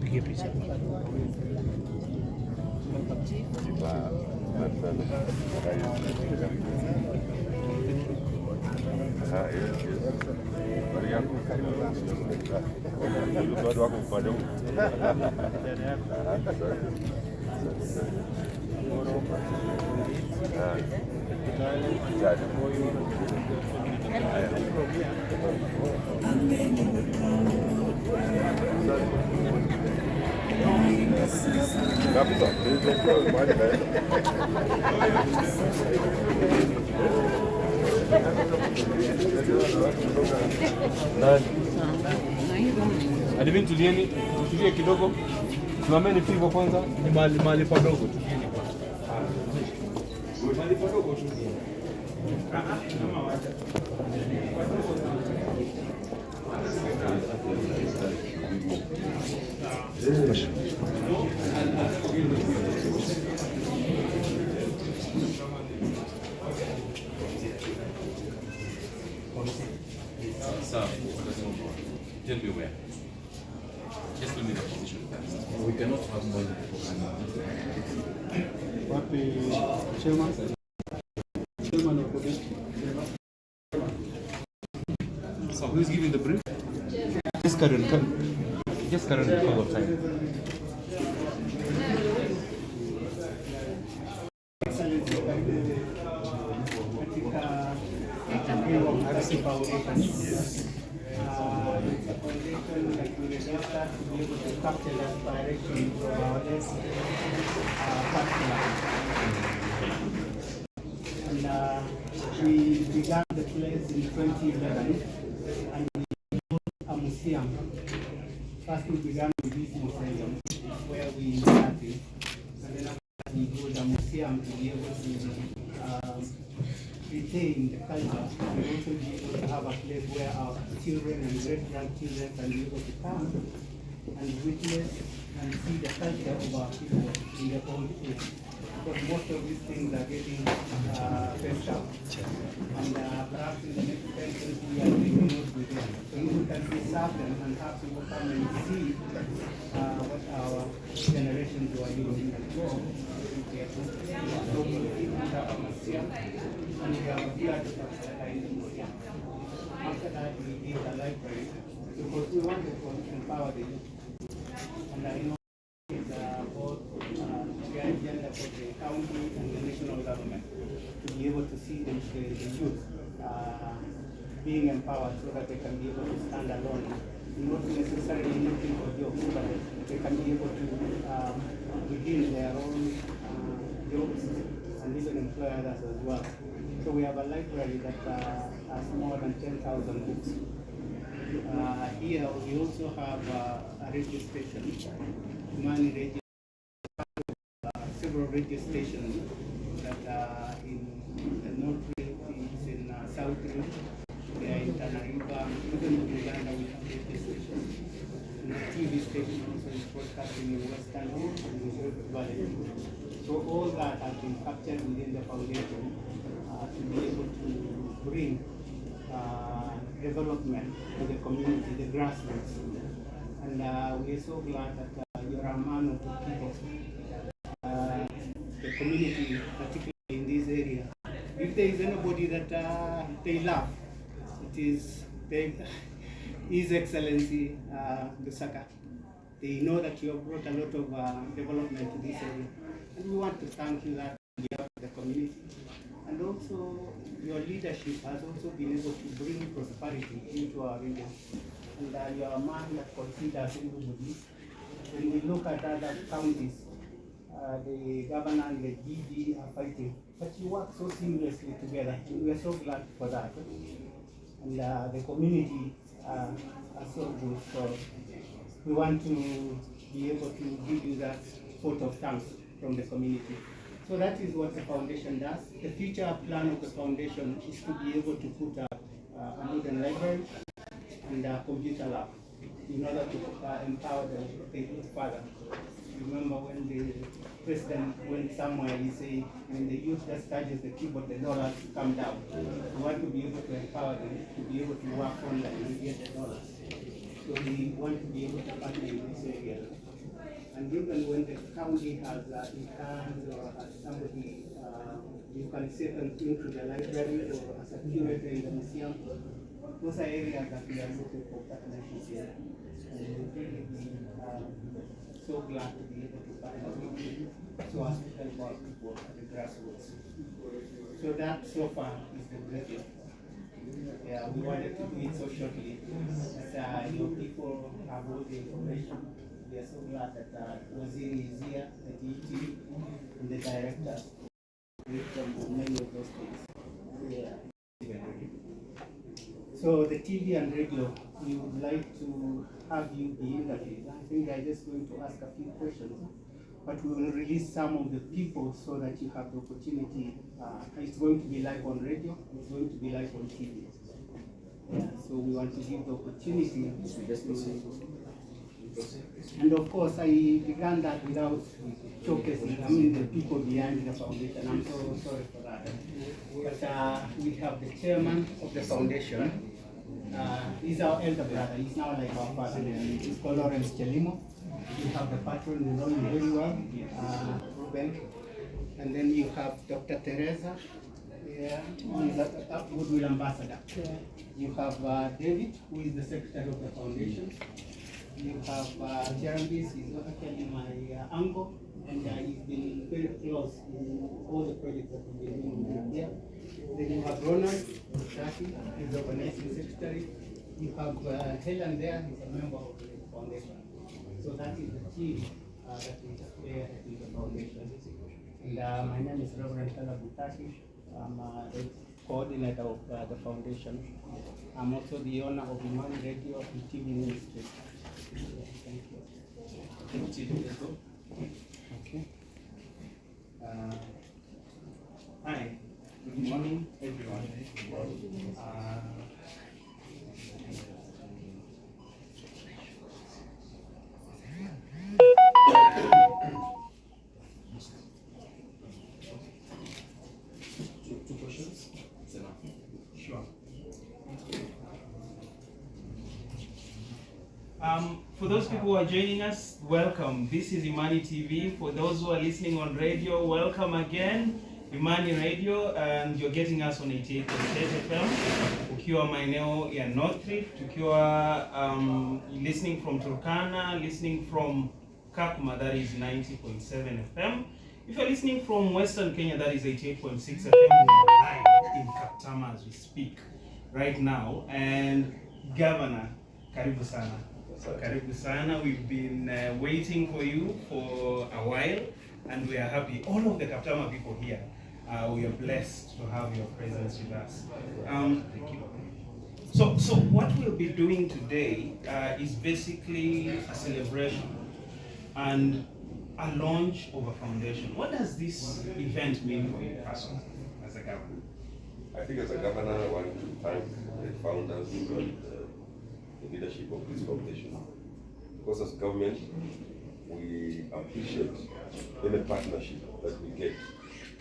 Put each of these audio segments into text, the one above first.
Pigia picha. Adivini tulieni, tutulie kidogo. Simameni hivyo kwanza, ni mahali padogo tu. Mahali padogo tu. Just be aware. Just give me the position first. We cannot have more than So who is giving the brief? Just current call of time. And we began the place in 2011 and we built a museum. First we began with this museum where we started, and then after we built a museum to be able to retain the culture. We also be able to have a place where our children and great-grandchildren can be able to come and witness and see the culture of our people in the old age. Because most of these things are getting phased out. And perhaps in the next 10 years we are taking notes with them. So we can preserve them and have people come and see what our generations were using before. So we have a museum and we have a few artifacts that are in the museum. After that we did a library because we wanted to empower the youth. And I know it's both the agenda for the county and the national government to be able to see the youth being empowered so that they can be able to stand alone, not necessarily looking for jobs, but they can be able to begin their own jobs and even employ others as well. So we have a library that has more than 10,000 books. Here we also have a radio station, Mani Radio, several radio stations that are in the North Rim, in South Rim, they are in Tanariba, even in Uganda we have radio stations. And the TV station also is broadcasting in Western and in Rift Valley. So all that has been captured within the foundation to be able to bring development to the community, the grassroots. And we are so glad that you are a man of the people. The community, particularly in this area. If there is anybody that they love, it is His Excellency Lusaka. They know that you have brought a lot of development to this area. And we want to thank you that on behalf of the community. And also, your leadership has also been able to bring prosperity into our region. And you are a man that considers everybody. When we look at other counties, the governor and the GD are fighting, but you work so seamlessly together, and we are so glad for that. And the community are so good, so we want to be able to give you that vote of thanks from the community. So that is what the foundation does. The future plan of the foundation is to be able to put up a modern library and a computer lab in order to empower the youth further. Remember when the president went somewhere, he said, when the youth just touches the keyboard, the dollars come down. We want to be able to empower them to be able to work online and get the dollars. So we want to be able to partner in this area. And even when the county has interns or has somebody, you can send them into the library or as a curator in the museum. Those are areas that we are looking for partnerships in. And we really so glad to be able to partner with you so as to help our people at the grassroots. So that so far is the briefing. Yeah, we wanted to do it so shortly. But your people have all the information. We are so glad that Waziri is here, the DT, and the director from many of those things. Yeah. So the TV and radio, we would like to have you be interviewed. I think I'm just going to ask a few questions, but we will release some of the people so that you have the opportunity. It's going to be live on radio, it's going to be live on TV. Yeah, so we want to give the opportunity. And of course, I began that without showcasing, the people behind the foundation. I'm so sorry for that. But we have the chairman of the foundation. He's our elder brother. He's now like our father. He's called Lawrence Chelimo. You have the patron, you know him very well, Ruben. And then you have Dr. Teresa. Yeah, who is a Goodwill Ambassador. Yeah. You have David, who is the secretary of the foundation. You have Jeremy, he's actually my uncle, and he's been very close in all the projects that we've been doing here. Then you have Ronald Shaki, he's the organizing secretary. You have Helen there, he's a member of the foundation. So that is the team that is there in the foundation. And my name is Reverend Tala Butaki. I'm the coordinator of the foundation. I'm also the owner of Imani Radio and TV Ministry. Thank you. Okay. Hi. Good morning, everyone. Two questions? It's enough. Sure. For those people who are joining us, welcome. This is Imani TV. For those who are listening on radio, welcome again. Imani Radio, and you're getting us on 88.8 FM. Ukiwa maeneo ya North Rift, ukiwa listening from Turkana, listening from Kakuma, that is 90.7 FM. If you're listening from Western Kenya, that is 88.6 FM. We are live in Kaptama as we speak right now. And Governor, karibu sana. Karibu sana. We've been waiting for you for a while, and we are happy. All of the Kaptama people here, we are blessed to have your presence with us. Thank you. So what we'll be doing today is basically a celebration and a launch of a foundation. What does this event mean for you personally as a governor? I think as a governor, I want to thank the founders and the leadership of this foundation. Because as government, we appreciate any partnership that we get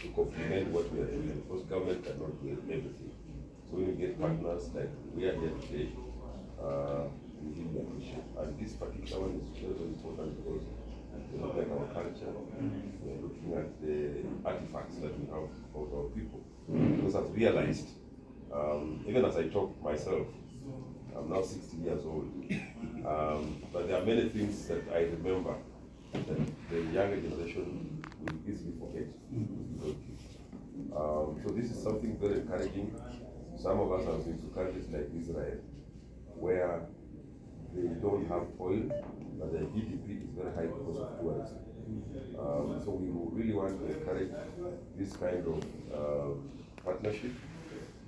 to complement what we are doing, because government cannot do everything. So when we get partners like we are here today, we really appreciate. And this particular one is very, very important because we look at our culture, we're looking at the artifacts that we have of our people. Because I've realized, even as I talk myself, I'm now 60 years old, but there are many things that I remember that the younger generation will easily forget. So this is something very encouraging. Some of us have been to countries like Israel, where they don't have oil, but their GDP is very high because of tourism. So we really want to encourage this kind of partnership,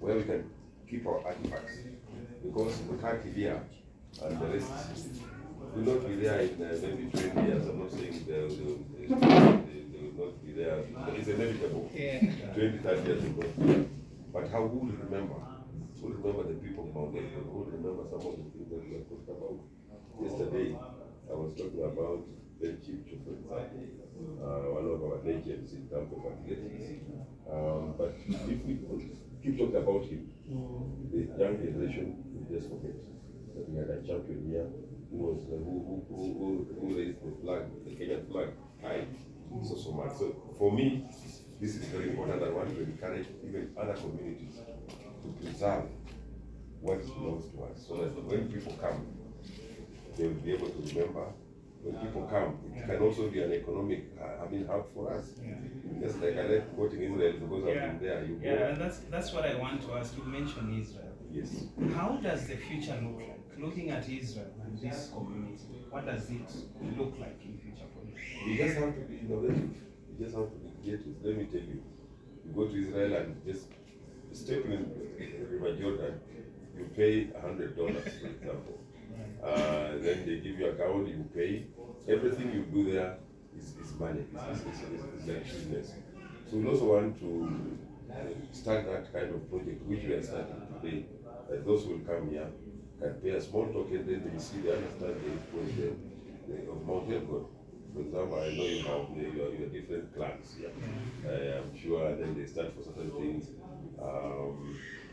where we can keep our artifacts, because we can't be there and the rest will not be there in maybe 20 years. I'm not saying the they will not be there. It's inevitable. Yeah. 20, 30 years ago. But how would remember? Who remember the people of Mount Elgon? Who remember some of the things that we have talked about? Yesterday, I was talking about Ben Chipcho, for example, one of our legends in terms of athletics. But if we keep talking about him, the young generation will just forget that we had a champion here who was who raised the flag, the Kenyan flag, high, so much. So for me, this is very important. I want to encourage even other communities to preserve what belongs to us, so that when people come, they will be able to remember. When people come, it can also be an economic hub for us. Just like I like quoting Israel because I've been there. Yeah, and that's what I want to ask. You mentioned Israel. Yes. How does the future look like? Looking at Israel and this community, what does it look like in future for you? You just have to be innovative. You just have to be creative. Let me tell you, you go to Israel and just step in River Jordan, you pay $100, for example. Then they give you a gown, you pay. Everything you do there is money. It's like business. So we also want to start that kind of project, which we are starting today. Those who will come here can pay a small token, then they see, they understand the importance of Mount Elgon. For example, I know you have your different clans here. I'm sure then they stand for certain things.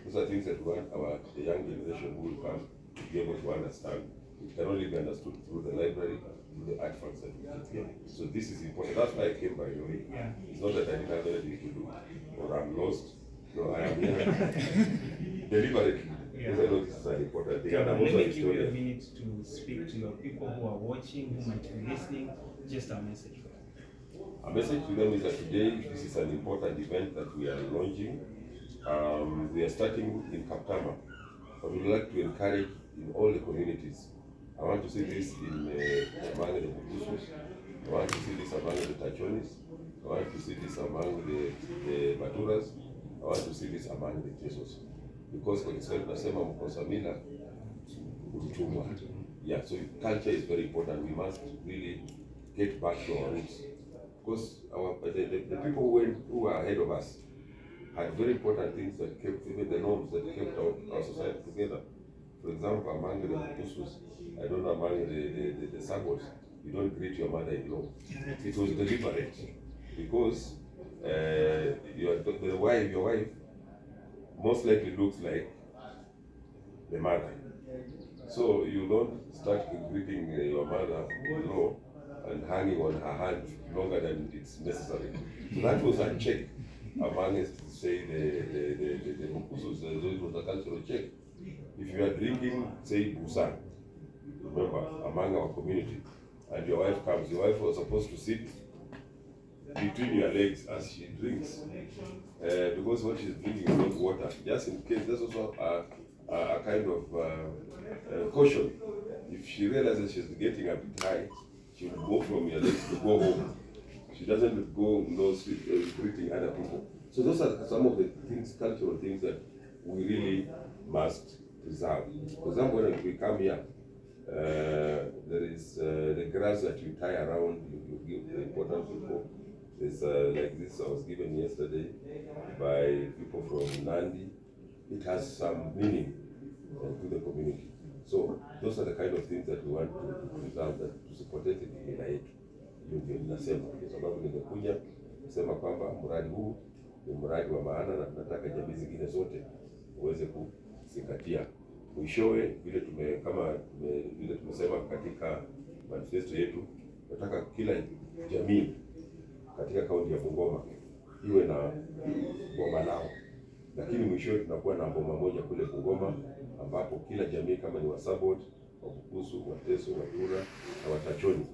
Those are things that we want the young generation who will come to be able to understand. It can only be understood through the library, through the art funds that we get here. So this is important. That's why I came, by the way. It's not that I didn't have anything to do or I'm lost. No, I am here deliberately. Because I know this is an important thing. And I'm also Let a me give you a historian. minute to speak to your people who are watching, who might be listening. Just a message for them. A message to them is that today this is an important event that we are launching. We are starting in Kaptama, but we would like to encourage in all the communities. I want to see this in among the Bukusus. I want to see this among the Tachonis. I want to see this among the Baturas. I want to see this among the Tesos. Because for Kiswahili tunasema mkosamila utumwa. Yeah, so culture is very important. We must really get back to our roots. Because the people who are ahead of us had very important things that kept, even the norms that kept our society together. For example, among the Bukusus, I don't know, among the Sagos, you don't greet your mother-in-law. It was deliberate because your wife most likely looks like the mother. So you don't start greeting your mother-in-law and hanging on her hand longer than it's necessary. So that was a check among, say, the Bukusus, it was a cultural check. If you are drinking, say, Busan, remember, among our community, and your wife comes, your wife was supposed to sit between your legs as she drinks. Because what she's drinking is not water. Just in case, there's also a kind of caution. If she realizes she's getting a bit high, she will go from your legs to go home. She doesn't go greeting other people. So those are some of the things, cultural things that we really must preserve. For example, when we come here, there is the grass that you tie around, you give the important people. There's like this I was given yesterday by people from Nandi. It has some meaning to the community. So those are the kind of things that we want to preserve, that tusipoteze mila yetu. Hiyo ndio ninasema, kwa sababu nimekuja kusema kwamba mradi huu ni mradi wa maana na tunataka jamii zingine zote uweze kuzingatia. Mwishowe vile vile tumesema katika manifesto yetu, tunataka kila jamii katika kaunti ya Bungoma iwe na boma lao. Lakini mwishowe tunakuwa na boma moja kule Bungoma ambapo kila jamii kama ni Wasabot, Wabukusu, Wateso, Watura na Watachoni,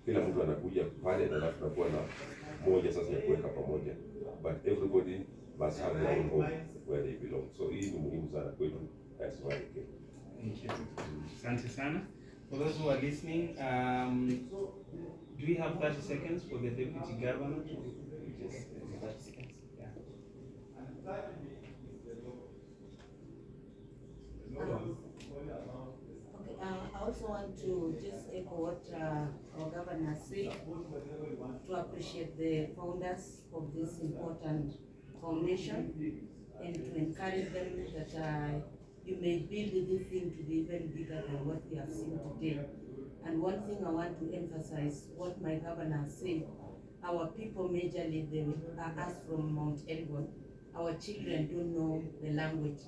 kila mtu anakuja pale na tunakuwa na moja sasa ya kuweka pamoja. But everybody must have their own home where they belong. So hii ni muhimu sana kwetu. That's why I came. Thank you. Asante sana. For those who are listening, do we have 30 seconds for the Deputy Governor to just 30 seconds? Yeah. Okay, I also want to to just echo what our governor said, to appreciate the founders of this important foundation and to encourage them that you may build this thing to be even bigger than what we have seen today. And one thing I want to emphasize, what my governor said, our people majorly, they are us from Mount Elgon. Our children don't know the language.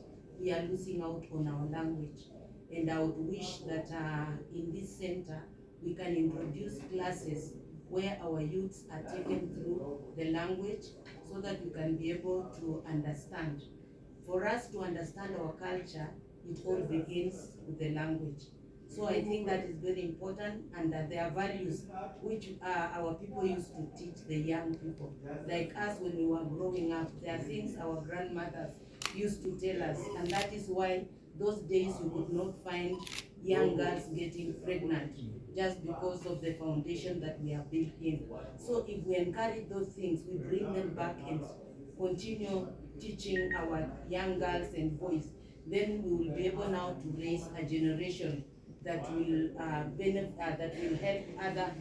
We are losing out on our language. And I would wish that in this center, we can introduce classes where our youths are taken through the language so that we can be able to understand. For us to understand our culture, it all begins with the language. So I think that is very important, and that there are values which our people used to teach the young people. Like us when we were growing up, there are things our grandmothers used to tell us, and that is why those days you could not find young girls getting pregnant just because of the foundation that we have built in. So if we encourage those things, we bring them back and continue teaching our young girls and boys, then we will be able now to raise a generation that will that will help other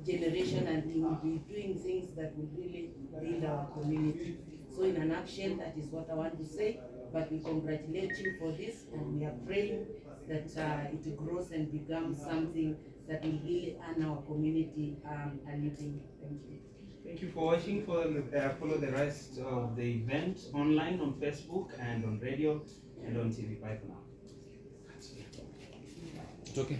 generation, and we will be doing things that will really build our community. So in a nutshell, that is what I want to say. But we congratulate you for this, and we are praying that it grows and becomes something that will really earn our community a living. Thank you. Thank you for watching. Follow the rest of the event online on Facebook and on radio and on TV. Bye for now. It's okay.